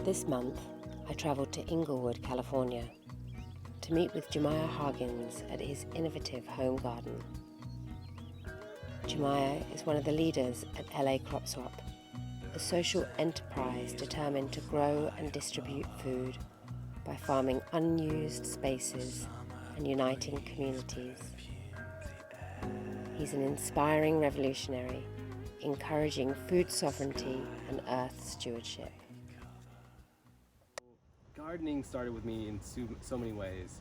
This month, I travelled to Inglewood, California, to meet with Jamiah Hargins at his innovative home garden. Jamiah is one of the leaders at LA Crop Swap, a social enterprise determined to grow and distribute food by farming unused spaces and uniting communities. He's an inspiring revolutionary, encouraging food sovereignty and earth stewardship. Gardening started with me in so many ways.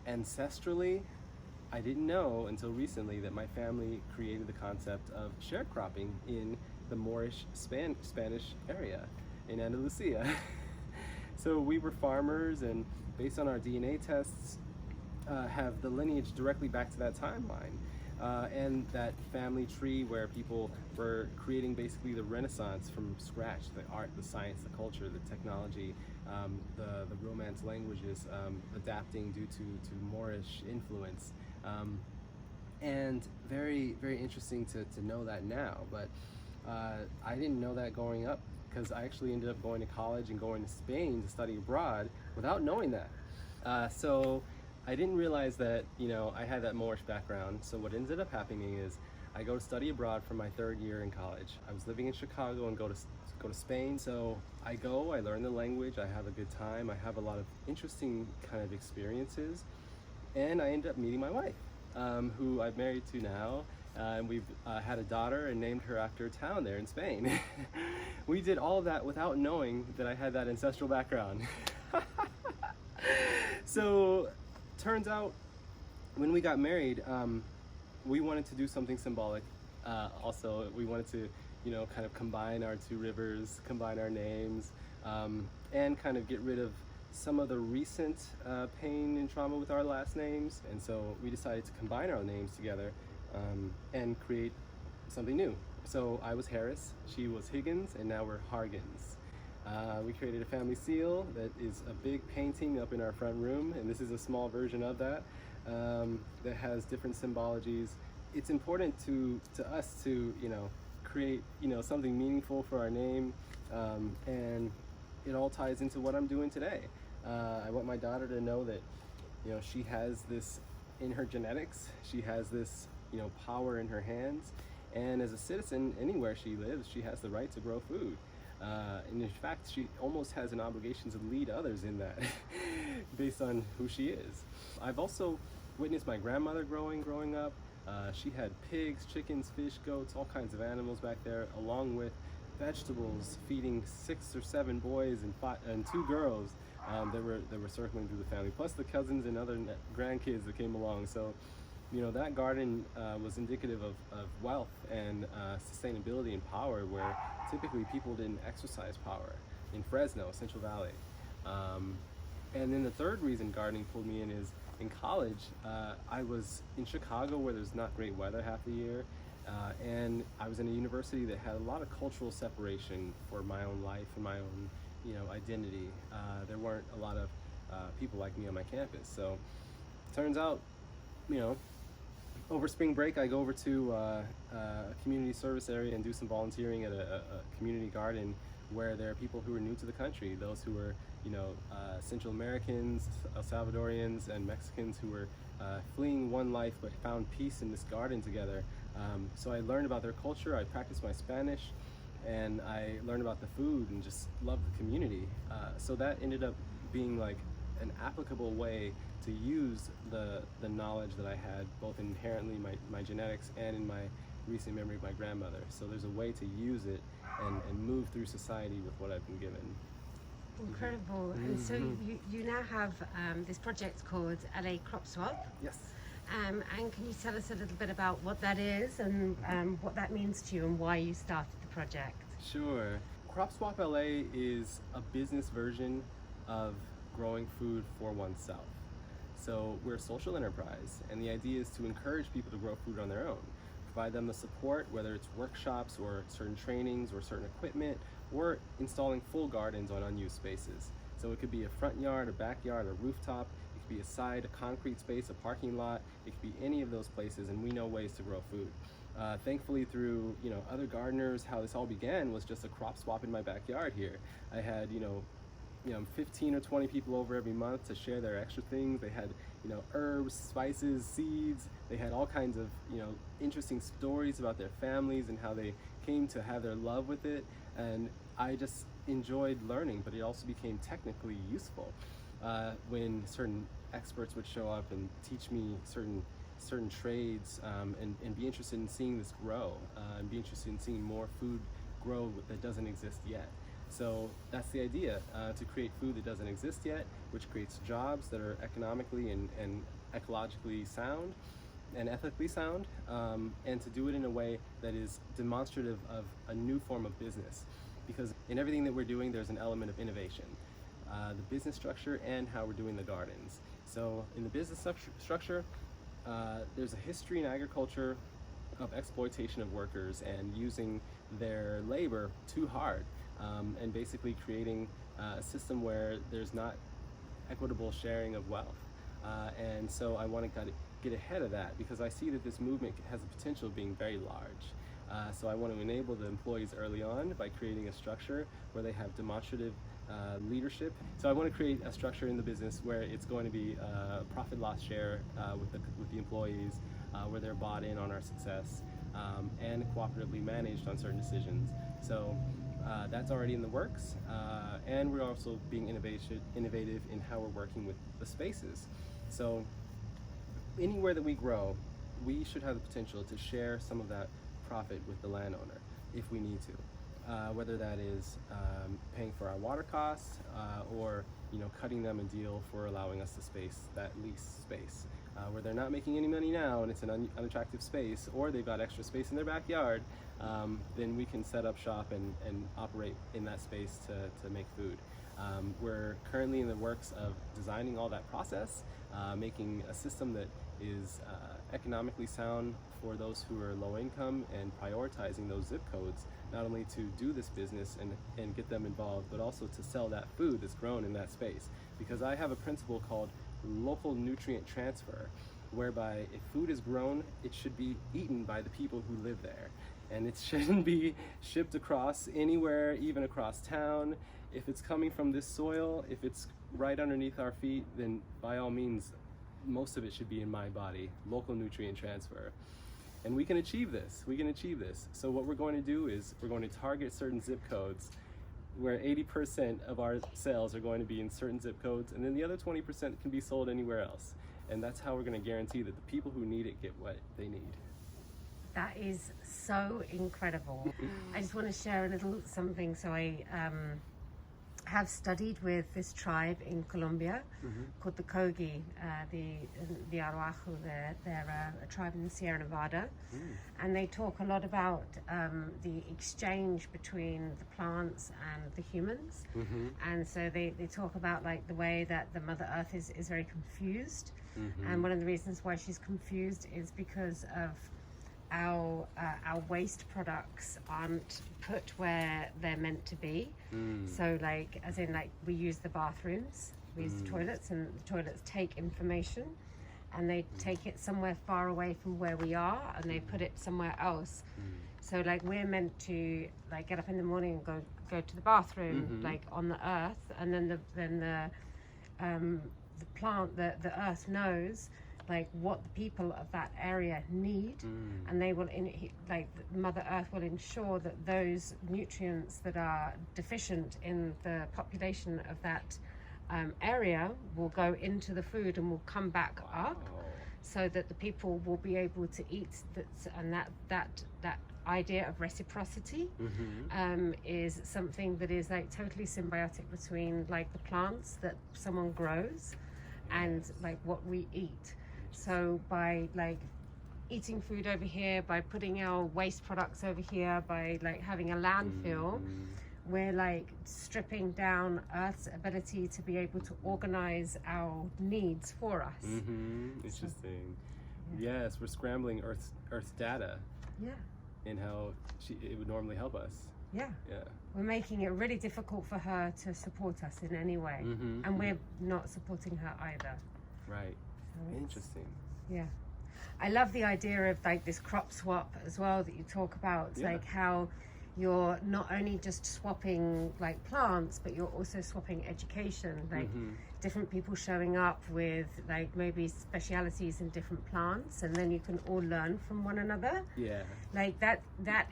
Ancestrally, I didn't know until recently that my family created the concept of sharecropping in the Moorish Spanish area in Andalusia. So we were farmers, and based on our DNA tests, have the lineage directly back to that timeline. And that family tree where people were creating basically the Renaissance from scratch, the art, the science, the culture, the technology, the Romance languages, adapting due to Moorish influence. And very, very interesting to know that now, but I didn't know that growing up, because I actually ended up going to college and going to Spain to study abroad without knowing that. So I didn't realize that, I had that Moorish background. So what ended up happening is I go to study abroad for my third year in college. I was living in Chicago and go to Spain. So I learn the language, I have a good time, I have a lot of interesting kind of experiences, and I ended up meeting my wife, who I'm married to now. And we've had a daughter and named her after a town there in Spain. We did all of that without knowing that I had that ancestral background. So turns out when we got married, we wanted to do something symbolic. Also, we wanted to, kind of combine our two rivers, combine our names, and kind of get rid of some of the recent pain and trauma with our last names. And so we decided to combine our names together and create something new. So I was Harris, she was Higgins, and now we're Hargins. We created a family seal that is a big painting up in our front room, and this is a small version of that that has different symbologies. It's important to us to create something meaningful for our name, and it all ties into what I'm doing today. I want my daughter to know that she has this in her genetics. She has this power in her hands, and as a citizen anywhere she lives, she has the right to grow food. And in fact, she almost has an obligation to lead others in that based on who she is. I've also witnessed my grandmother growing up. She had pigs, chickens, fish, goats, all kinds of animals back there, along with vegetables, feeding 6 or 7 boys and 2 girls that were circling through the family, plus the cousins and other grandkids that came along. So that garden was indicative of wealth and sustainability and power, where typically people didn't exercise power in Fresno, Central Valley. And then the third reason gardening pulled me in is in college, I was in Chicago, where there's not great weather half the year, and I was in a university that had a lot of cultural separation for my own life and my own identity. There weren't a lot of people like me on my campus. So turns out, over spring break, I go over to a community service area and do some volunteering at a community garden where there are people who are new to the country, those who are, Central Americans, El Salvadorians, and Mexicans who were fleeing one life but found peace in this garden together. So I learned about their culture, I practiced my Spanish, and I learned about the food and just loved the community. So that ended up being like an applicable way to use the knowledge that I had, both inherently my genetics and in my recent memory of my grandmother. So there's a way to use it and move through society with what I've been given. Incredible. Mm-hmm. And so you now have this project called LA Crop Swap. Yes. And can you tell us a little bit about what that is and what that means to you and why you started the project? Sure. Crop Swap LA is a business version of growing food for oneself. So we're a social enterprise, and the idea is to encourage people to grow food on their own, provide them the support, whether it's workshops or certain trainings or certain equipment, or installing full gardens on unused spaces. So it could be a front yard, a backyard, a rooftop. It could be a side, a concrete space, a parking lot. It could be any of those places, and we know ways to grow food. Thankfully, through other gardeners, how this all began was just a crop swap in my backyard here. I had 15 or 20 people over every month to share their extra things. They had herbs, spices, seeds. They had all kinds of interesting stories about their families and how they came to have their love with it. And I just enjoyed learning, but it also became technically useful when certain experts would show up and teach me certain trades, and be interested in seeing this grow, and be interested in seeing more food grow that doesn't exist yet. So that's the idea, to create food that doesn't exist yet, which creates jobs that are economically and ecologically sound and ethically sound, and to do it in a way that is demonstrative of a new form of business. Because in everything that we're doing, there's an element of innovation. The business structure and how we're doing the gardens. So in the business structure, there's a history in agriculture of exploitation of workers and using their labor too hard, and basically creating a system where there's not equitable sharing of wealth. And so I want to get ahead of that, because I see that this movement has the potential of being very large. So I want to enable the employees early on by creating a structure where they have demonstrative leadership. So I want to create a structure in the business where it's going to be a profit loss share with the employees, where they're bought in on our success, and cooperatively managed on certain decisions. So that's already in the works, and we're also being innovative in how we're working with the spaces. So anywhere that we grow, we should have the potential to share some of that profit with the landowner if we need to, whether that is paying for our water costs, or cutting them a deal for allowing us that lease space, where they're not making any money now and it's an unattractive space, or they've got extra space in their backyard. Then we can set up shop and operate in that space to make food. We're currently in the works of designing all that process, making a system that is economically sound for those who are low income, and prioritizing those zip codes, not only to do this business and get them involved, but also to sell that food that's grown in that space. Because I have a principle called local nutrient transfer, whereby if food is grown, it should be eaten by the people who live there. And it shouldn't be shipped across anywhere, even across town. If it's coming from this soil, if it's right underneath our feet, then by all means, most of it should be in my body. Local nutrient transfer. And we can achieve this. So what we're going to do is we're going to target certain zip codes where 80% of our sales are going to be in certain zip codes, and then the other 20% can be sold anywhere else. And that's how we're going to guarantee that the people who need it get what they need. That is so incredible. I just want to share a little something. So I have studied with this tribe in Colombia called the Kogi, the Araujo. They're a tribe in the Sierra Nevada, and they talk a lot about the exchange between the plants and the humans. And so they talk about like the way that the Mother Earth is very confused, and one of the reasons why she's confused is because of our waste products aren't put where they're meant to be. So like, as in like, we use the bathrooms, we use the toilets, and the toilets take information and they take it somewhere far away from where we are, and they put it somewhere else. So like, we're meant to like get up in the morning and go to the bathroom, like on the earth, and then the plant, the earth knows like what the people of that area need, and they will like Mother Earth will ensure that those nutrients that are deficient in the population of that area will go into the food and will come back up, so that the people will be able to eat that. And that idea of reciprocity is something that is like totally symbiotic between like the plants that someone grows and like what we eat. So by like eating food over here, by putting our waste products over here, by like having a landfill, we're like stripping down Earth's ability to be able to organize our needs for us. Interesting. Yes, we're scrambling Earth's data. And how it would normally help us. We're making it really difficult for her to support us in any way, and we're not supporting her either. Right. So it's- Interesting. Yeah. I love the idea of like this crop swap as well that you talk about. It's Yeah. like how you're not only just swapping like plants, but you're also swapping education, like different people showing up with like maybe specialities in different plants, and then you can all learn from one another. Yeah. Like that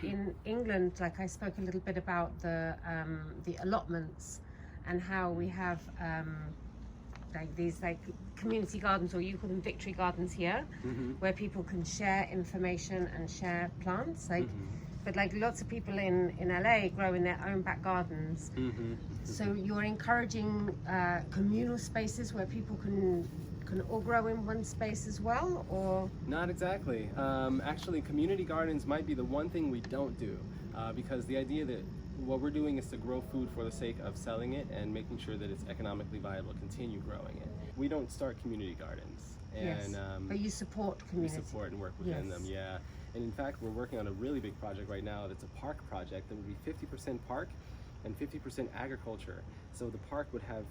in England, like I spoke a little bit about the allotments and how we have like these like community gardens, or you call them victory gardens here, where people can share information and share plants. Like, but like lots of people in LA grow in their own back gardens. So you're encouraging communal spaces where people can all grow in one space as well, or? Not exactly. Actually, community gardens might be the one thing we don't do, because the idea that what we're doing is to grow food for the sake of selling it and making sure that it's economically viable to continue growing it. We don't start community gardens. And, Yes, but you support community. We support and work within Yes. them, yeah. And in fact, we're working on a really big project right now that's a park project that would be 50% park and 50% agriculture. So the park would have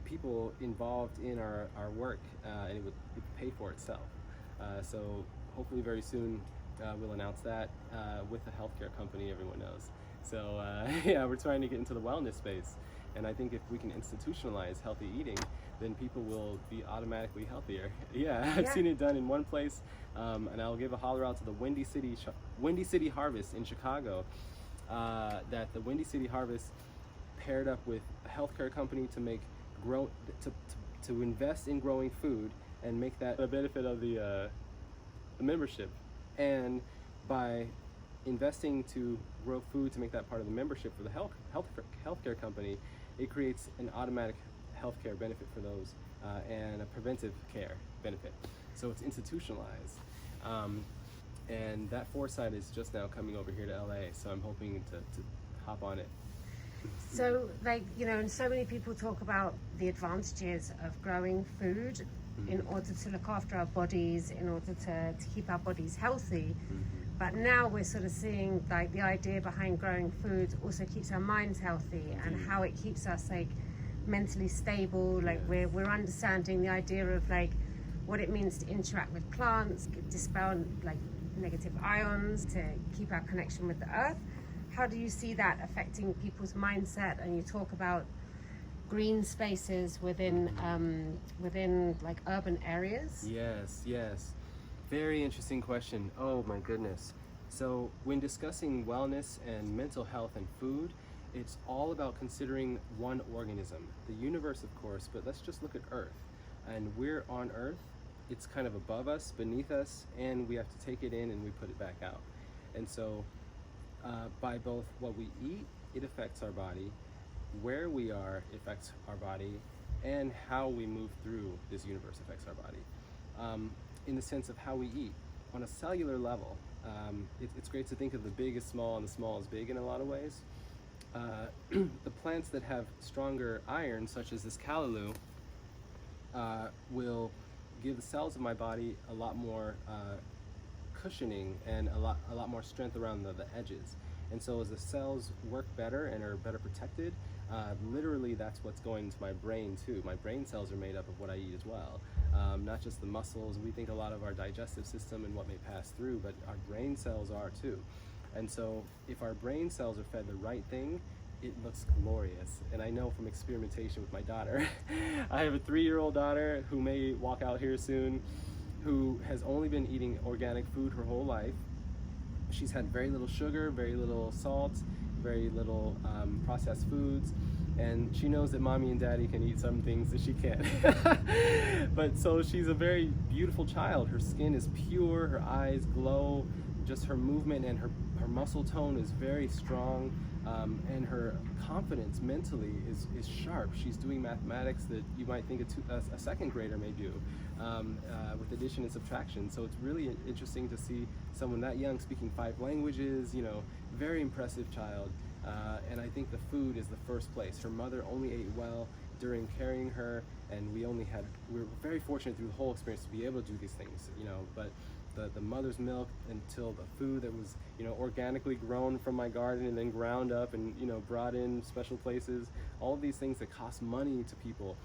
people involved in our work, and it would pay for itself. So hopefully very soon we'll announce that with a healthcare company everyone knows. So yeah, we're trying to get into the wellness space. And I think if we can institutionalize healthy eating, then people will be automatically healthier. Yeah, I've seen it done in one place, and I'll give a holler out to the Windy City Harvest in Chicago. That the Windy City Harvest paired up with a healthcare company to make to invest in growing food and make that a benefit of the membership, and by investing to grow food to make that part of the membership for the healthcare company, it creates an automatic healthcare benefit for those and a preventive care benefit. So it's institutionalized. And that foresight is just now coming over here to LA, so I'm hoping to hop on it. So, like, you know, and so many people talk about the advantages of growing food in order to look after our bodies, in order to keep our bodies healthy. But now we're sort of seeing like the idea behind growing food also keeps our minds healthy, and how it keeps us like mentally stable. Like we're understanding the idea of like what it means to interact with plants, dispel like negative ions, to keep our connection with the earth. How do you see that affecting people's mindset? And you talk about green spaces within like urban areas. Yes. Very interesting question. Oh my goodness. So when discussing wellness and mental health and food, it's all about considering one organism, the universe of course, but let's just look at Earth. And we're on Earth, it's kind of above us, beneath us, and we have to take it in and we put it back out. And so by both what we eat, it affects our body, where we are, it affects our body, and how we move through this universe affects our body. In the sense of how we eat, on a cellular level, it's great to think of the big as small and the small as big in a lot of ways. The plants that have stronger iron, such as this callaloo, will give the cells of my body a lot more cushioning and a lot more strength around the edges. And so as the cells work better and are better protected, literally that's what's going into my brain too. My brain cells are made up of what I eat as well. Not just the muscles. We think a lot of our digestive system and what may pass through, but our brain cells are too. And so if our brain cells are fed the right thing, it looks glorious. And I know from experimentation with my daughter, I have a 3-year-old daughter who may walk out here soon, who has only been eating organic food her whole life. She's had very little sugar, very little salt, very little processed foods, and she knows that mommy and daddy can eat some things that she can't. But so she's a very beautiful child. Her skin is pure, her eyes glow, just her movement and her muscle tone is very strong, and her confidence mentally is sharp. She's doing mathematics that you might think a second grader may do, with addition and subtraction. So it's really interesting to see someone that young speaking 5 languages, you know, very impressive child. And I think the food is the first place. Her mother only ate well during carrying her, and we were very fortunate through the whole experience to be able to do these things, you know, but the mother's milk until the food that was, you know, organically grown from my garden and then ground up and, you know, brought in special places, all of these things that cost money to people,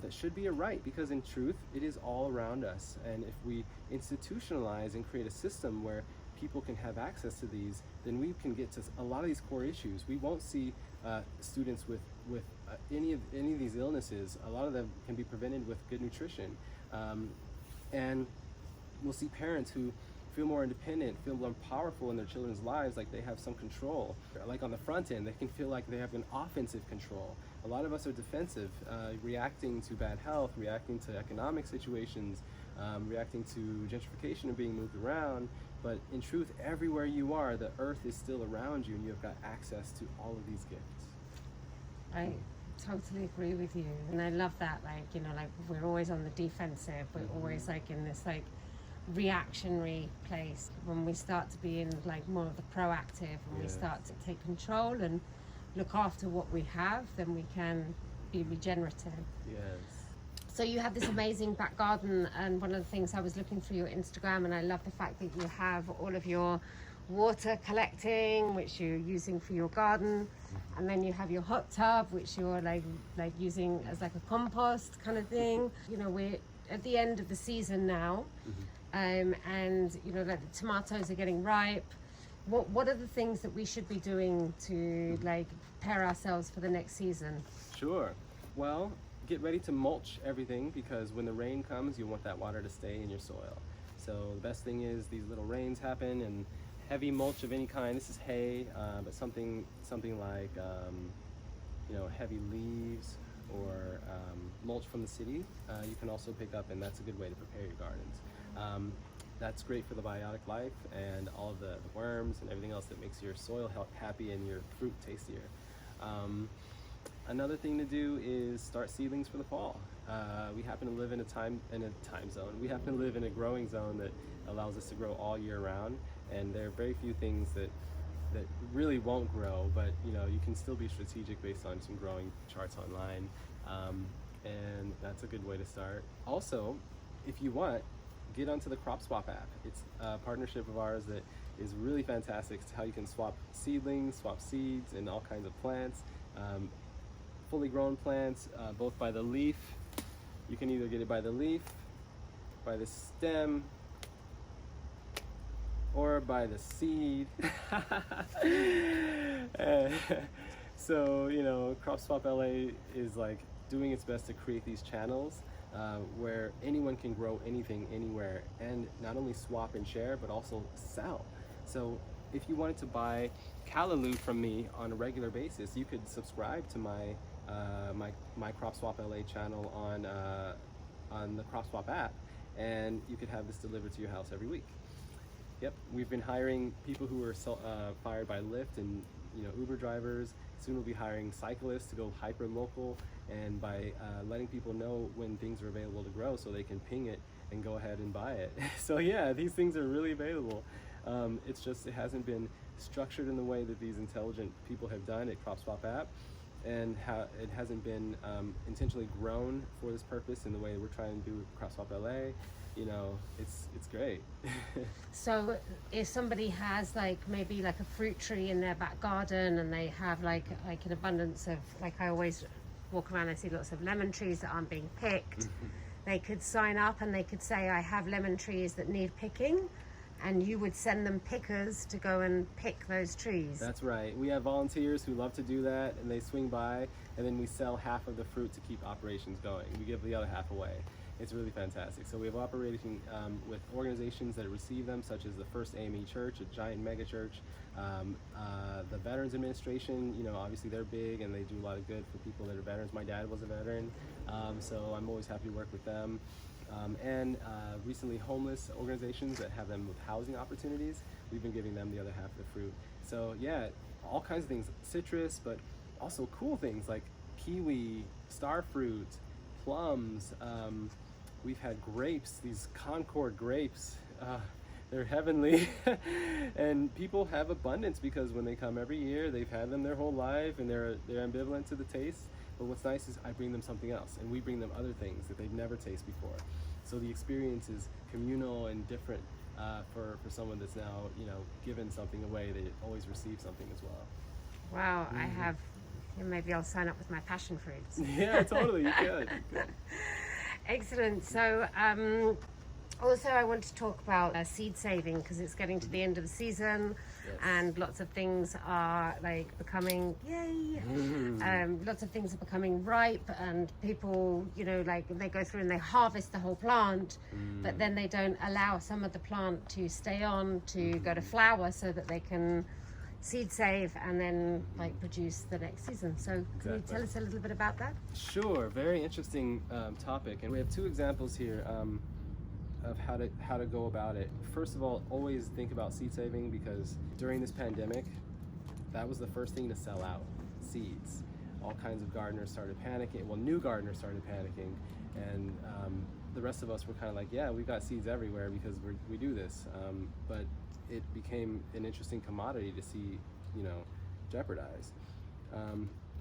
that should be a right, because in truth, it is all around us. And if we institutionalize and create a system where people can have access to these, then we can get to a lot of these core issues. We won't see students with any of these illnesses. A lot of them can be prevented with good nutrition, and we'll see parents who feel more independent, feel more powerful in their children's lives, like they have some control. Like on the front end, they can feel like they have an offensive control. A lot of us are defensive, reacting to bad health, reacting to economic situations, reacting to gentrification and being moved around. But in truth, everywhere you are, the earth is still around you, and you have got access to all of these gifts. I totally agree with you, and I love that. Like, you know, like we're always on the defensive. We're always like in this like reactionary place. When we start to be in like more of the proactive, and we start to take control and look after what we have, then we can be regenerative. Yes. So you have this amazing back garden, and one of the things I was looking through your Instagram, and I love the fact that you have all of your water collecting, which you're using for your garden, and then you have your hot tub, which you're like using as like a compost kind of thing. You know, we're at the end of the season now, and you know, like the tomatoes are getting ripe. What are the things that we should be doing to like prepare ourselves for the next season? Sure. Well, get ready to mulch everything, because when the rain comes, you want that water to stay in your soil. So the best thing is these little rains happen, and heavy mulch of any kind. This is hay, but something like you know, heavy leaves or mulch from the city. You can also pick up, and that's a good way to prepare your gardens. That's great for the biotic life and all of the worms and everything else that makes your soil happy and your fruit tastier. Another thing to do is start seedlings for the fall. We happen to live in a time zone. We happen to live in a growing zone that allows us to grow all year round, and there are very few things that really won't grow, but you know, you can still be strategic based on some growing charts online, and that's a good way to start. Also, if you want, get onto the Crop Swap app. It's a partnership of ours that is really fantastic. It's how you can swap seedlings, swap seeds, and all kinds of plants. Fully grown plants, both by the leaf. You can either get it by the leaf, by the stem, or by the seed. So, you know, Crop Swap LA is like doing its best to create these channels where anyone can grow anything anywhere, and not only swap and share, but also sell. So if you wanted to buy callaloo from me on a regular basis, you could subscribe to my Crop Swap LA channel on the Crop Swap app, and you could have this delivered to your house every week. Yep, we've been hiring people who are fired by Lyft and, you know, Uber drivers. Soon we'll be hiring cyclists to go hyper local, and by letting people know when things are available to grow, so they can ping it and go ahead and buy it. So yeah, these things are really available. It's just, it hasn't been structured in the way that these intelligent people have done at Crop Swap app, and how it hasn't been intentionally grown for this purpose in the way that we're trying to do with Crop Swap LA. You know, it's great. So if somebody has like maybe like a fruit tree in their back garden, and they have like an abundance of, like, I always walk around, I see lots of lemon trees that aren't being picked. They could sign up and they could say, I have lemon trees that need picking, and you would send them pickers to go and pick those trees. That's right. We have volunteers who love to do that, and they swing by, and then we sell half of the fruit to keep operations going. We give the other half away. It's really fantastic. So we have operating with organizations that receive them, such as the First AME Church, a giant mega church. The Veterans Administration, you know, obviously they're big and they do a lot of good for people that are veterans. My dad was a veteran, so I'm always happy to work with them. And recently homeless organizations that have them with housing opportunities, we've been giving them the other half of the fruit. So yeah, all kinds of things, citrus, but also cool things like kiwi, star fruit, plums. We've had grapes, these Concord grapes. They're heavenly. And people have abundance because when they come every year, they've had them their whole life, and they're ambivalent to the taste. But what's nice is I bring them something else, and we bring them other things that they've never tasted before. So the experience is communal and different for someone that's now, you know, given something away. They always receive something as well. Wow, I have And maybe I'll sign up with my passion fruits. Yeah, totally. You could. Excellent. So also I want to talk about seed saving, because it's getting to the end of the season. Yes. And lots of things are like becoming, lots of things are becoming ripe, and people, you know, like they go through and they harvest the whole plant, but then they don't allow some of the plant to stay on to go to flower so that they can seed save and then like produce the next season. So can you tell us a little bit about that? Sure, very interesting topic, and we have two examples here of how to go about it. First of all, always think about seed saving, because during this pandemic, that was the first thing to sell out, seeds. All kinds of gardeners started panicking. Well, new gardeners started panicking, and the rest of us were kind of like, yeah, we've got seeds everywhere because we do this. But it became an interesting commodity to see, you know, jeopardized.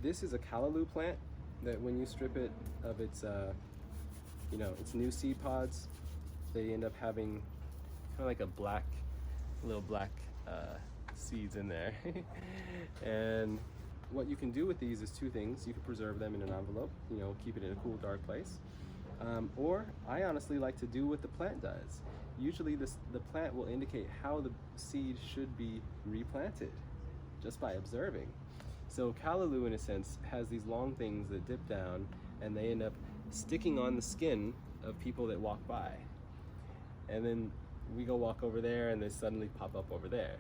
This is a callaloo plant that when you strip it of its, you know, its new seed pods, they end up having kind of like a little black seeds in there. And what you can do with these is two things. You can preserve them in an envelope, you know, keep it in a cool, dark place. Or I honestly like to do what the plant does. Usually the plant will indicate how the seed should be replanted just by observing. So callaloo, in a sense, has these long things that dip down, and they end up sticking on the skin of people that walk by. And then we go walk over there and they suddenly pop up over there.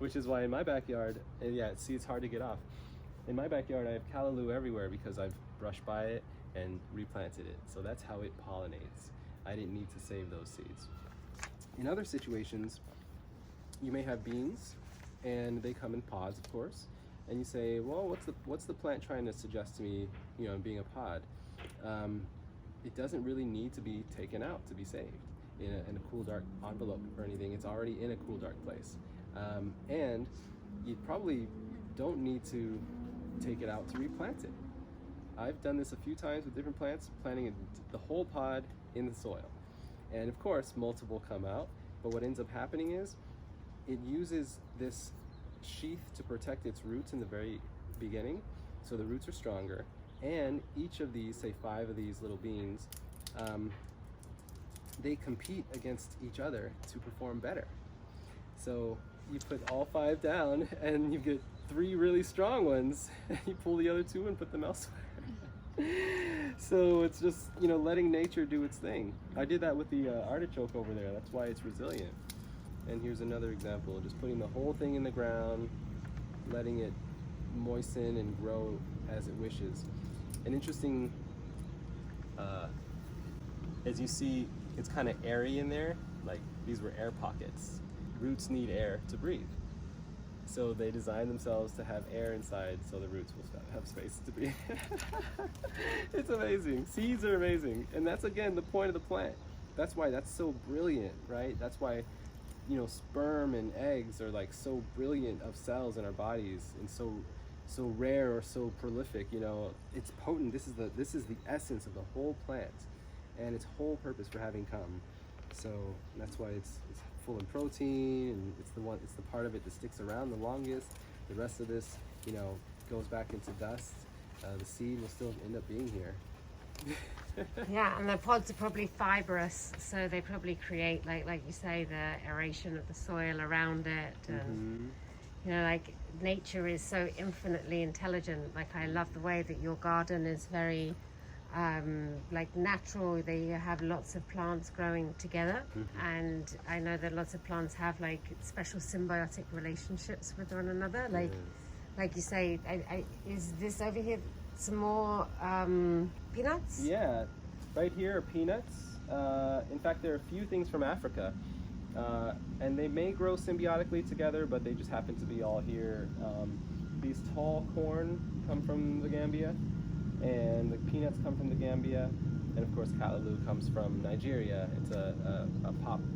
Which is why in my backyard, and yeah, see, it's hard to get off. In my backyard I have callaloo everywhere because I've brushed by it and replanted it. So that's how it pollinates. I didn't need to save those seeds. In other situations, you may have beans, and they come in pods, of course, and you say, well, what's the plant trying to suggest to me, you know, being a pod? It doesn't really need to be taken out to be saved in a cool, dark envelope or anything. It's already in a cool, dark place. And you probably don't need to take it out to replant it. I've done this a few times with different plants, planting the whole pod in the soil. And of course, multiple come out, but what ends up happening is it uses this sheath to protect its roots in the very beginning, so the roots are stronger, and each of these, say 5 of these little beans, they compete against each other to perform better. So you put all 5 down and you get 3 really strong ones, and you pull the other 2 and put them elsewhere. So it's just, you know, letting nature do its thing. I did that with the artichoke over there. That's why it's resilient. And here's another example, just putting the whole thing in the ground, letting it moisten and grow as it wishes. An interesting, as you see, it's kind of airy in there. Like, these were air pockets. Roots need air to breathe. So they designed themselves to have air inside, so the roots will have space to breathe. It's amazing. Seeds are amazing. And that's, again, the point of the plant. That's why that's so brilliant, right? That's why, you know, sperm and eggs are like so brilliant of cells in our bodies, and so rare or so prolific. You know, it's potent. This is the essence of the whole plant, and its whole purpose for having come. So that's why it's full in protein, and it's the part of it that sticks around the longest. The rest of this, you know, goes back into dust. The seed will still end up being here. Yeah, and the pods are probably fibrous, so they probably create, like you say, the aeration of the soil around it. And you know, like, nature is so infinitely intelligent. Like, I love the way that your garden is very like natural. They have lots of plants growing together, and I know that lots of plants have like special symbiotic relationships with one another. Like you say, is this over here some more peanuts? Yeah, right here are peanuts. In fact, there are a few things from Africa, and they may grow symbiotically together, but they just happen to be all here. These tall corn come from the Gambia, and the peanuts come from the Gambia, and of course callaloo comes from Nigeria. It's a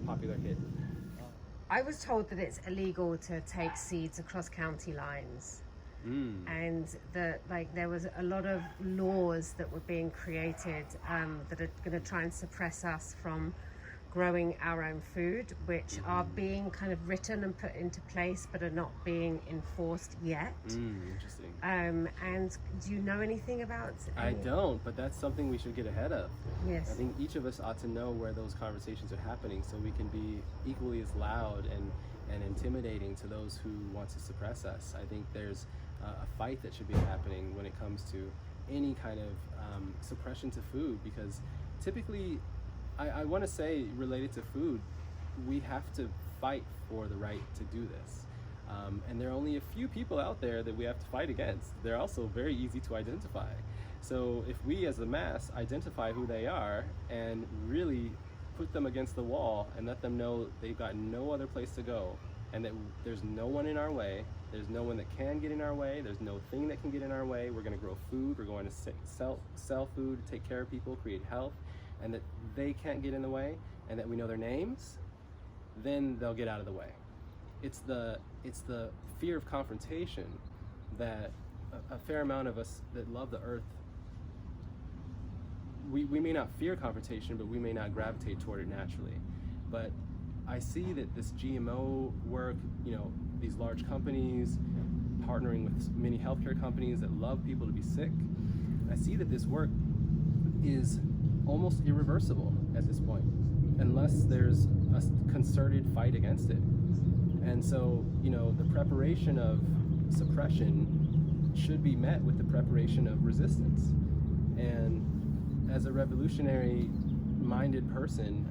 popular hit. I was told that it's illegal to take seeds across county lines. And that, like, there was a lot of laws that were being created that are going to try and suppress us from growing our own food, which are being kind of written and put into place, but are not being enforced yet. Interesting. And do you know anything about? I don't, but that's something we should get ahead of. Yes. I think each of us ought to know where those conversations are happening, so we can be equally as loud and intimidating to those who want to suppress us. I think there's a fight that should be happening when it comes to any kind of suppression to food, because typically, I want to say, related to food, we have to fight for the right to do this. And there are only a few people out there that we have to fight against. They're also very easy to identify. So if we as a mass identify who they are and really put them against the wall and let them know they've got no other place to go, and that there's no one in our way, there's no one that can get in our way, there's no thing that can get in our way, we're going to grow food, we're going to sell food, take care of people, create health, and that they can't get in the way, and that we know their names, then they'll get out of the way. It's the fear of confrontation that a fair amount of us that love the earth, we may not fear confrontation, but we may not gravitate toward it naturally. But I see that this GMO work, these large companies partnering with many healthcare companies that love people to be sick, I see that this work is almost irreversible at this point, unless there's a concerted fight against it. And so, the preparation of suppression should be met with the preparation of resistance. And as a revolutionary minded person,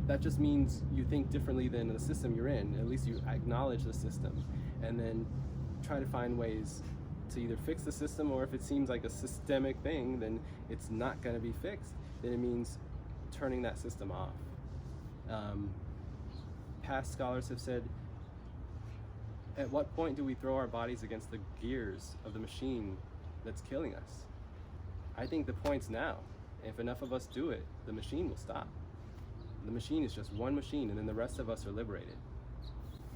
that just means you think differently than the system you're in. At least you acknowledge the system, and then try to find ways to either fix the system, or if it seems like a systemic thing, then it's not going to be fixed. Then it means turning that system off. Past scholars have said, at what point do we throw our bodies against the gears of the machine that's killing us? I think the point's now. If enough of us do it, the machine will stop. The machine is just one machine, and then the rest of us are liberated.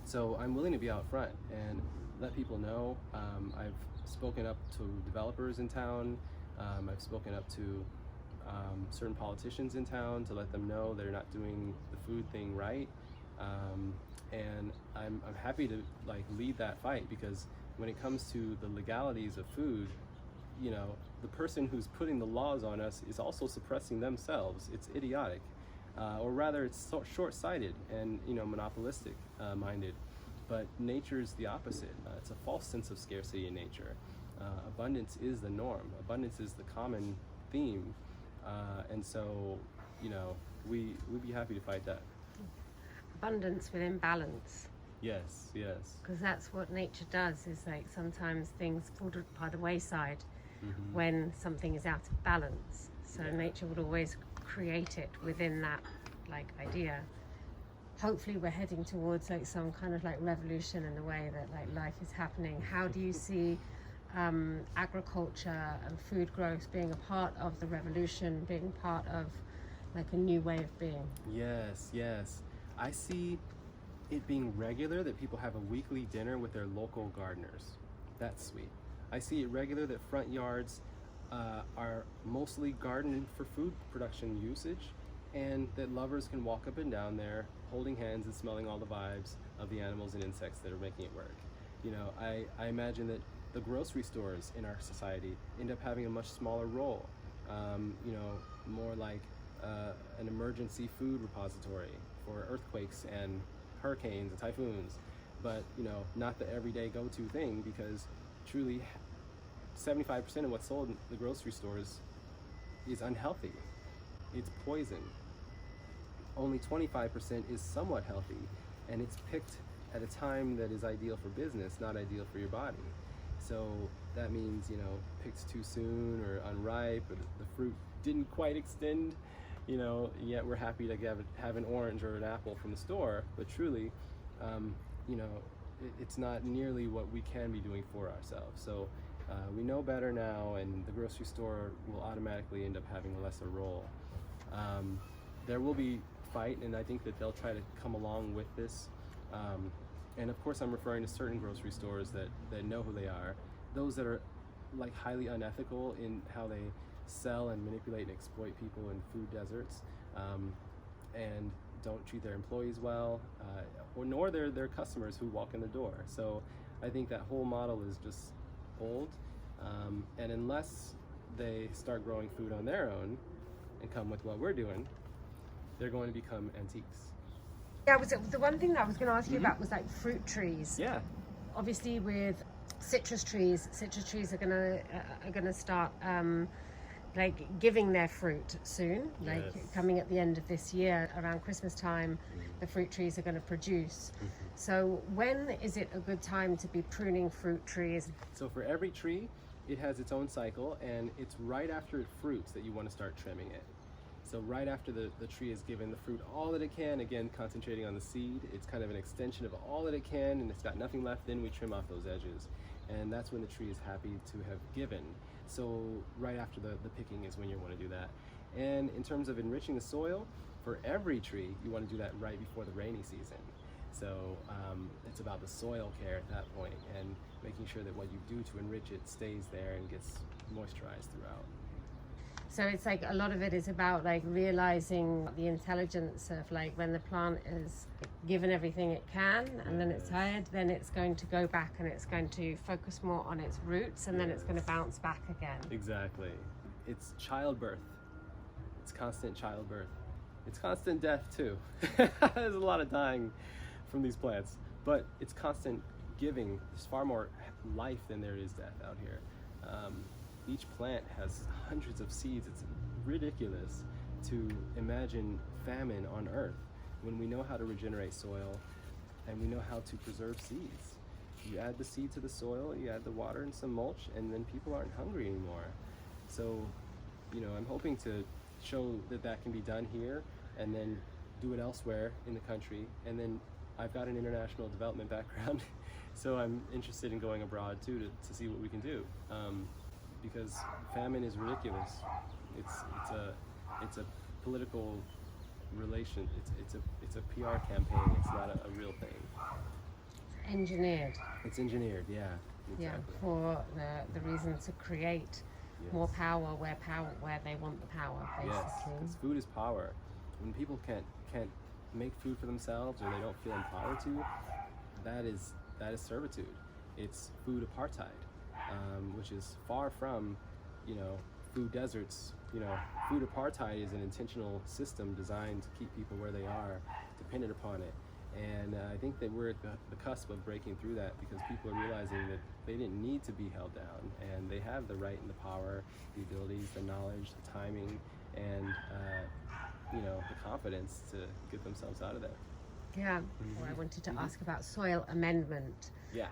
So I'm willing to be out front and let people know. I've spoken up to developers in town. I've spoken up to certain politicians in town to let them know they're not doing the food thing right. And I'm happy to lead that fight, because when it comes to the legalities of food, the person who's putting the laws on us is also suppressing themselves. It's idiotic, or rather it's short-sighted and monopolistic minded. But nature is the opposite. It's a false sense of scarcity in nature. Abundance is the norm. Abundance is the common theme, and so we'd be happy to fight that. Abundance within balance. Yes. Because that's what nature does, is sometimes things fall by the wayside when something is out of balance. So nature would always create it within that idea. Hopefully we're heading towards some kind of revolution in the way that life is happening. How do you see agriculture and food growth being a part of the revolution, being part of a new way of being? Yes. I see it being regular that people have a weekly dinner with their local gardeners. That's sweet. I see it regular that front yards are mostly gardened for food production usage, and that lovers can walk up and down there holding hands and smelling all the vibes of the animals and insects that are making it work. I imagine that the grocery stores in our society end up having a much smaller role, more like an emergency food repository for earthquakes and hurricanes and typhoons, but not the everyday go-to thing, because truly 75% of what's sold in the grocery stores is unhealthy. It's poison. Only 25% is somewhat healthy, and it's picked at a time that is ideal for business, not ideal for your body. So that means picked too soon or unripe, or the fruit didn't quite extend, yet we're happy to have an orange or an apple from the store, but truly it's not nearly what we can be doing for ourselves. So we know better now, and the grocery store will automatically end up having a lesser role. There will be fight, and I think that they'll try to come along with this. And of course I'm referring to certain grocery stores that know who they are. Those that are highly unethical in how they sell and manipulate and exploit people in food deserts. and don't treat their employees well, or nor their customers who walk in the door. So I think that whole model is just old, and unless they start growing food on their own and come with what we're doing, they're going to become antiques. Yeah, the one thing that I was going to ask you about was like fruit trees. Yeah. Obviously, with citrus trees are gonna start like giving their fruit soon. Like Yes. coming at the end of this year, around Christmas time, the fruit trees are going to produce. So when is it a good time to be pruning fruit trees? So for every tree, it has its own cycle, and it's right after it fruits that you want to start trimming it. So right after the tree has given the fruit all that it can, again concentrating on the seed, it's kind of an extension of all that it can, and it's got nothing left, then we trim off those edges. And that's when the tree is happy to have given. So right after the picking is when you want to do that. And in terms of enriching the soil, for every tree, you want to do that right before the rainy season. So it's about the soil care at that point, and making sure that what you do to enrich it stays there and gets moisturized throughout. So it's like a lot of it is about like realizing the intelligence of like when the plant is given everything it can, and then it's tired, then it's going to go back and it's going to focus more on its roots, and then it's going to bounce back again. Exactly. It's childbirth. It's constant childbirth. It's constant death too. There's a lot of dying from these plants, but it's constant giving. There's far more life than there is death out here. Each plant has hundreds of seeds. It's ridiculous to imagine famine on Earth when we know how to regenerate soil and we know how to preserve seeds. You add the seed to the soil, you add the water and some mulch, and then people aren't hungry anymore. So, I'm hoping to show that can be done here, and then do it elsewhere in the country. And then I've got an international development background, so I'm interested in going abroad too to see what we can do. Because famine is ridiculous. It's a political relation. It's a PR campaign. It's not a real thing. Engineered. It's engineered, yeah. Exactly. Yeah, for the reason to create more power where they want the power, basically. Yes, because food is power. When people can't make food for themselves, or they don't feel empowered to, that is servitude. It's food apartheid. Which is far from, food deserts. Food apartheid is an intentional system designed to keep people where they are, dependent upon it. And I think that we're at the cusp of breaking through that, because people are realizing that they didn't need to be held down, and they have the right and the power, the abilities, the knowledge, the timing, and the confidence to get themselves out of there. Yeah. Well, I wanted to ask about soil amendment. Yeah.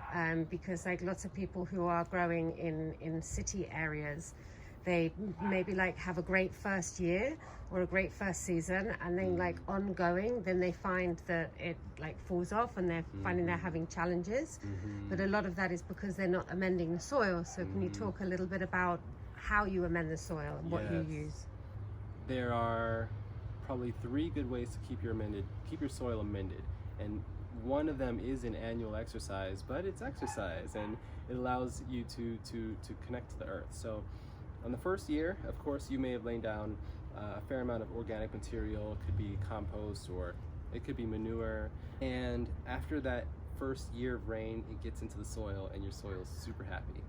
Because like lots of people who are growing in city areas, they maybe like have a great first year or a great first season, and then like ongoing, then they find that it like falls off, and they're finding they're having challenges. But a lot of that is because they're not amending the soil. So can you talk a little bit about how you amend the soil and what you use? There are probably 3 good ways to keep your soil amended, and one of them is an annual exercise, but it's exercise, and it allows you to connect to the earth. So on the first year, of course, you may have laid down a fair amount of organic material. It could be compost, or it could be manure, and after that first year of rain, it gets into the soil, and your soil's super happy.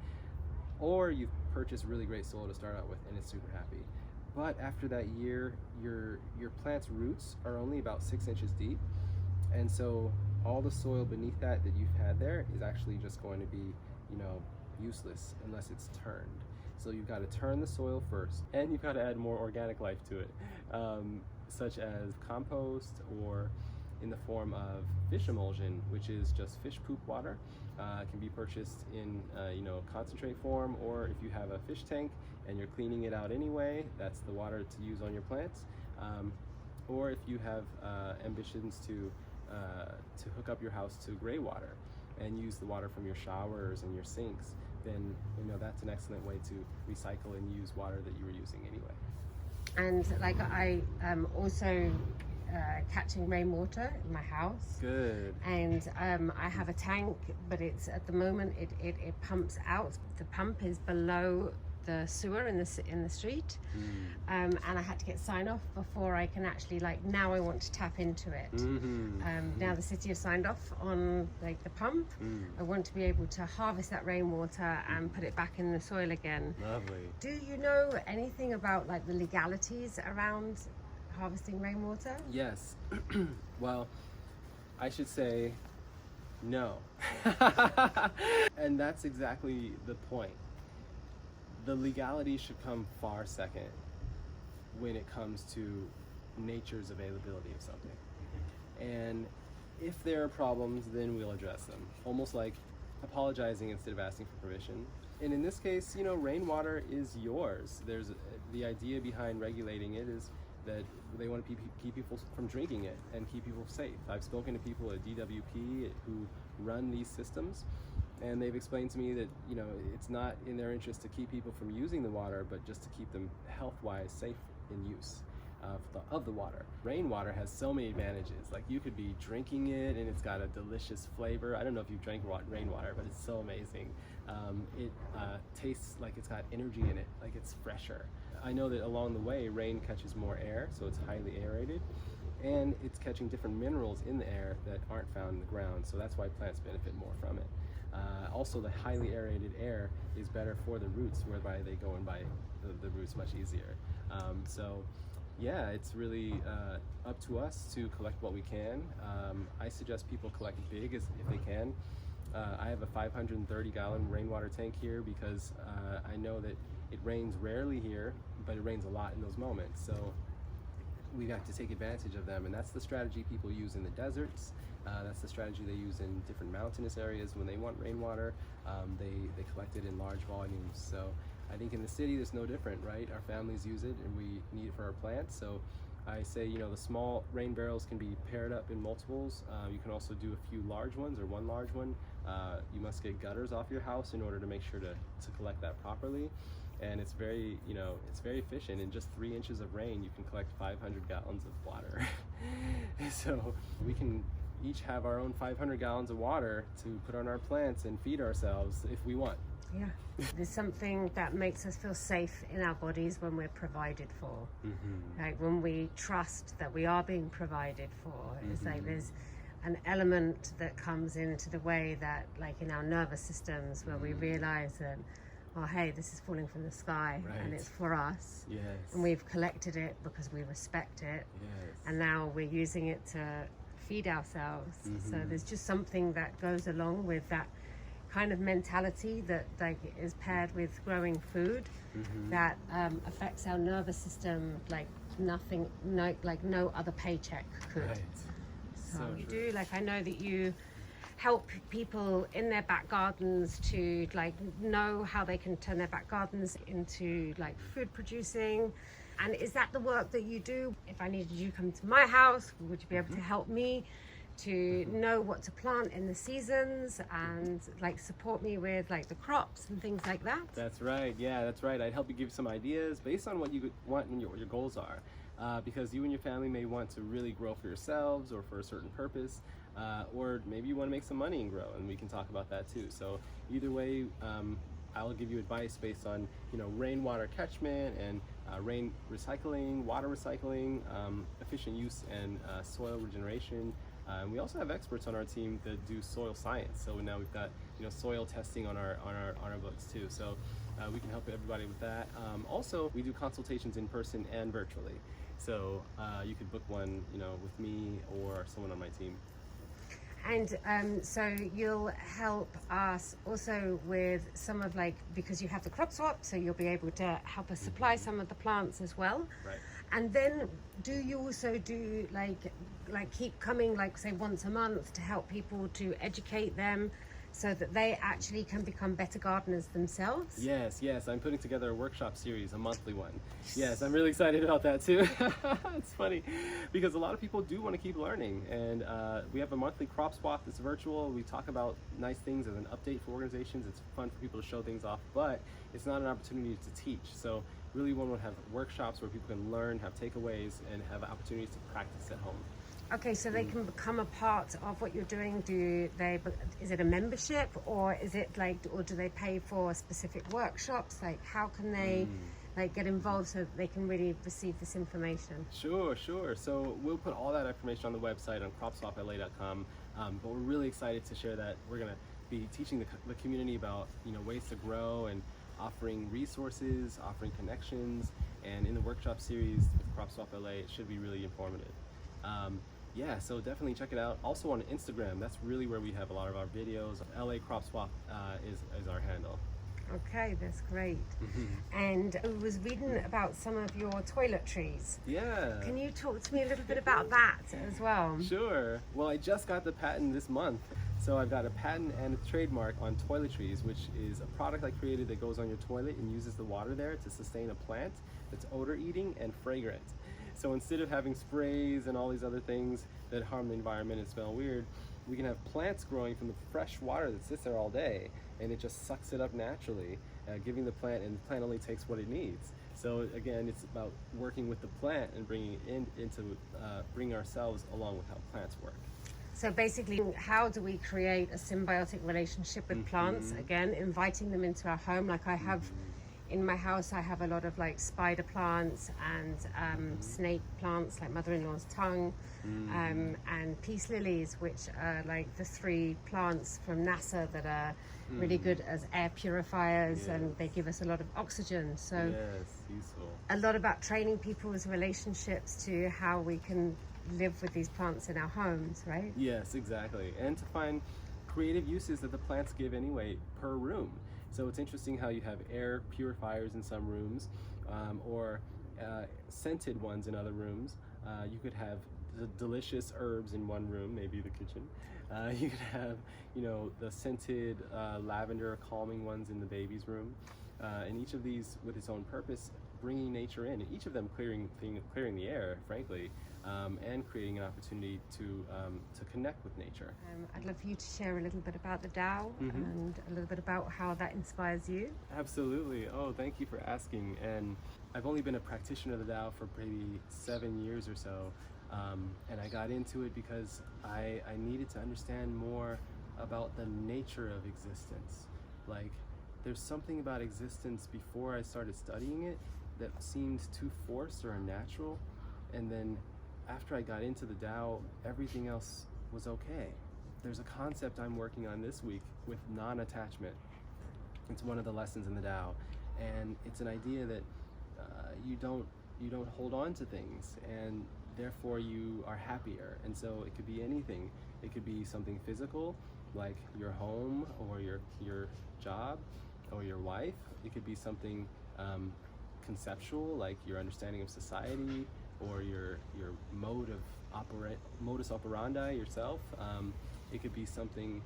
Or you've purchased really great soil to start out with, and it's super happy. But after that year, your plant's roots are only about 6 inches deep, and so all the soil beneath that you've had there is actually just going to be, useless unless it's turned. So you've got to turn the soil first, and you've got to add more organic life to it, such as compost, or in the form of fish emulsion, which is just fish poop water. It can be purchased in concentrate form, or if you have a fish tank and you're cleaning it out anyway, that's the water to use on your plants. Or if you have ambitions to hook up your house to gray water and use the water from your showers and your sinks, then that's an excellent way to recycle and use water that you were using anyway. And like I also catching rainwater in my house. Good. And I have a tank, but it's at the moment it pumps out. The pump is below the sewer in the street, and I had to get sign off before I can actually, like, now I want to tap into it. Now the city has signed off on, like, the pump. I want to be able to harvest that rainwater and put it back in the soil again. Lovely. Do you know anything about, like, the legalities around harvesting rainwater? Yes. Well, I should say no. And that's exactly the point. The legality should come far second when it comes to nature's availability of something. And if there are problems, then we'll address them. Almost like apologizing instead of asking for permission. And in this case, you know, rainwater is yours. The idea behind regulating it is that they want to keep people from drinking it and keep people safe. I've spoken to people at DWP who run these systems, and they've explained to me that, you know, it's not in their interest to keep people from using the water, but just to keep them health-wise safe in use of the water. Rainwater has so many advantages. Like, you could be drinking it and it's got a delicious flavor. I don't know if you've drank rainwater, but it's so amazing. It tastes like it's got energy in it, like it's fresher. I know that along the way, rain catches more air, so it's highly aerated, and it's catching different minerals in the air that aren't found in the ground, so that's why plants benefit more from it. Also, the highly aerated air is better for the roots, whereby they go in by the roots much easier. So yeah, it's really up to us to collect what we can. I suggest people collect big if they can. I have a 530-gallon rainwater tank here because I know that it rains rarely here, but it rains a lot in those moments. So we have to take advantage of them, and that's the strategy people use in the deserts. That's the strategy they use in different mountainous areas when they want rainwater. They collect it in large volumes. So I think in the city there's no different, right? Our families use it and we need it for our plants. So I say, you know, the small rain barrels can be paired up in multiples. You can also do a few large ones or one large one. You must get gutters off your house in order to make sure to collect that properly. And it's very, you know, it's very efficient. In just 3 inches of rain, you can collect 500 gallons of water. So we can each have our own 500 gallons of water to put on our plants and feed ourselves if we want. Yeah. There's something that makes us feel safe in our bodies when we're provided for. Like when we trust that we are being provided for. It's like there's an element that comes into the way that, like, in our nervous systems, where we realize that, oh, hey, this is falling from the sky, and it's for us. Yes. And we've collected it because we respect it. Yes. And now we're using it to feed ourselves. So there's just something that goes along with that kind of mentality that, like, is paired with growing food that affects our nervous system like nothing, like no other paycheck could. Right. So you do, like, I know that you help people in their back gardens to, like, know how they can turn their back gardens into, like, food producing. And is that the work that you do? If I needed you to come to my house, would you be able to help me to know what to plant in the seasons and, like, support me with, like, the crops and things like that? That's right. Yeah, that's right. I'd help you give some ideas based on what you want and what your goals are. Because you and your family may want to really grow for yourselves or for a certain purpose, or maybe you want to make some money and grow, and we can talk about that too. So either way, I'll give you advice based on, you know, rainwater catchment and rain recycling, water recycling, efficient use and soil regeneration. And we also have experts on our team that do soil science. So now we've got, you know, soil testing on our books too. So we can help everybody with that. Also, we do consultations in person and virtually. So you could book one, you know, with me or someone on my team. And so you'll help us also with some of, like, because you have the crop swap, so you'll be able to help us supply some of the plants as well. Right. And then do you also do like keep coming, like, say, once a month to help people to educate them so that they actually can become better gardeners themselves? Yes, I'm putting together a workshop series, a monthly one. Yes, I'm really excited about that too. It's funny because a lot of people do want to keep learning, and we have a monthly crop swap that's virtual. We talk about nice things as an update for organizations. It's fun for people to show things off, but it's not an opportunity to teach. So really, one would have workshops where people can learn, have takeaways, and have opportunities to practice at home. Okay, so they can become a part of what you're doing. Is it a membership, or is it like, or do they pay for specific workshops? Like, how can they like get involved so that they can really receive this information? Sure. So we'll put all that information on the website on cropswapla.com. But we're really excited to share that we're gonna be teaching the community about ways to grow and offering resources, offering connections, and in the workshop series with Crop Swap LA, it should be really informative. Yeah, so definitely check it out. Also on Instagram, that's really where we have a lot of our videos. LA Crop Swap is our handle. Okay, that's great. And I was reading about some of your toiletries. Yeah. Can you talk to me a little bit about that as well? Sure. Well, I just got the patent this month. So I've got a patent and a trademark on toiletries, which is a product I created that goes on your toilet and uses the water there to sustain a plant that's odor eating and fragrant. So instead of having sprays and all these other things that harm the environment and smell weird, we can have plants growing from the fresh water that sits there all day, and it just sucks it up naturally, giving the plant, and the plant only takes what it needs. So again, it's about working with the plant and bringing it into bringing ourselves along with how plants work. So basically, how do we create a symbiotic relationship with plants? Again, inviting them into our home. Like I have in my house, I have a lot of like spider plants and snake plants, like mother-in-law's tongue, and peace lilies, which are like the 3 plants from NASA that are really good as air purifiers, and they give us a lot of oxygen. So useful. A lot about training people's relationships to how we can live with these plants in our homes, right? Yes, exactly. And to find creative uses that the plants give anyway per room. So it's interesting how you have air purifiers in some rooms, or scented ones in other rooms. You could have the delicious herbs in one room, maybe the kitchen. You could have, the scented lavender calming ones in the baby's room. And each of these with its own purpose, bringing nature in. Each of them clearing the air, frankly, and creating an opportunity to connect with nature. I'd love for you to share a little bit about the Tao and a little bit about how that inspires you. Absolutely. Oh, thank you for asking. And I've only been a practitioner of the Tao for maybe 7 years or so. And I got into it because I needed to understand more about the nature of existence. Like, there's something about existence before I started studying it that seemed too forced or unnatural. And then after I got into the Tao, everything else was okay. There's a concept I'm working on this week with non-attachment. It's one of the lessons in the Tao. And it's an idea that you don't hold on to things, and therefore you are happier. And so it could be anything. It could be something physical, like your home or your job or your wife. It could be something conceptual, like your understanding of society or your modus operandi yourself. It could be something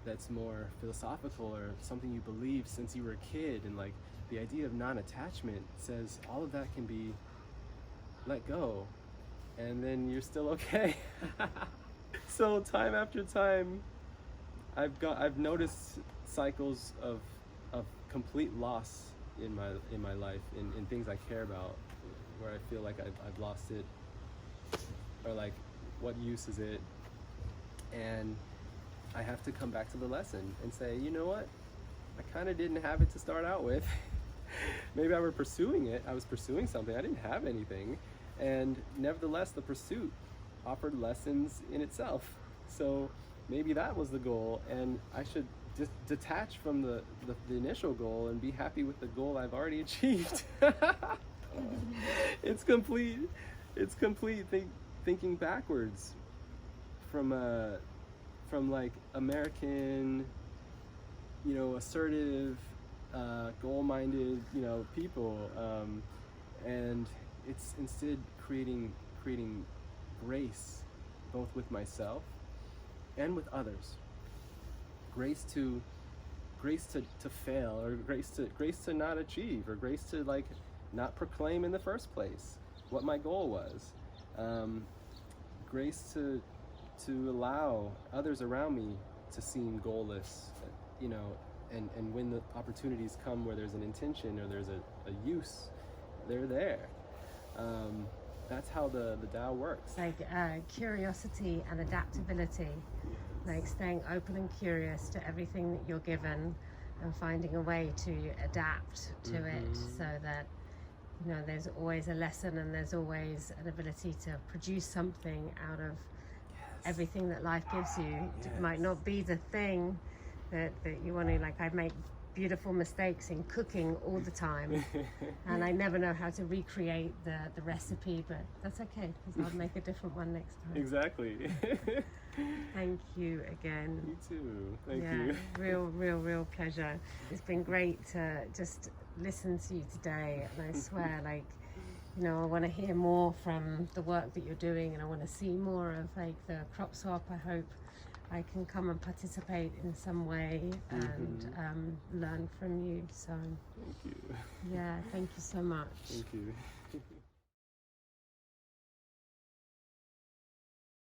that's more philosophical, or something you believe since you were a kid. And like the idea of non-attachment says all of that can be let go, and then you're still okay. So time after time, I've noticed cycles of complete loss in my life, in things I care about, where I feel like I've lost it, or like, what use is it? And I have to come back to the lesson and say, you know what? I kind of didn't have it to start out with. Maybe I was pursuing something. I didn't have anything. And nevertheless, the pursuit offered lessons in itself. So maybe that was the goal, and I should just detach from the initial goal and be happy with the goal I've already achieved. It's complete thinking backwards from like American, assertive, goal-minded, people, and it's instead creating grace, both with myself and with others. Grace to fail, or grace to not achieve, or grace to like not proclaim in the first place what my goal was. Grace to allow others around me to seem goalless, and when the opportunities come where there's an intention or there's a use, they're there. that's how the Tao works. Like curiosity and adaptability, like staying open and curious to everything that you're given and finding a way to adapt to it, so that there's always a lesson and there's always an ability to produce something out of everything that life gives you. It might not be the thing that you want to, like I make beautiful mistakes in cooking all the time and I never know how to recreate the recipe, but that's okay because I'll make a different one next time. Exactly. Thank you again. You too. Thank you. Real pleasure. It's been great to just listen to you today, and I swear, like, I want to hear more from the work that you're doing, and I want to see more of like the crop swap. I hope I can come and participate in some way and learn from you. So thank you. Yeah, thank you so much. Thank you.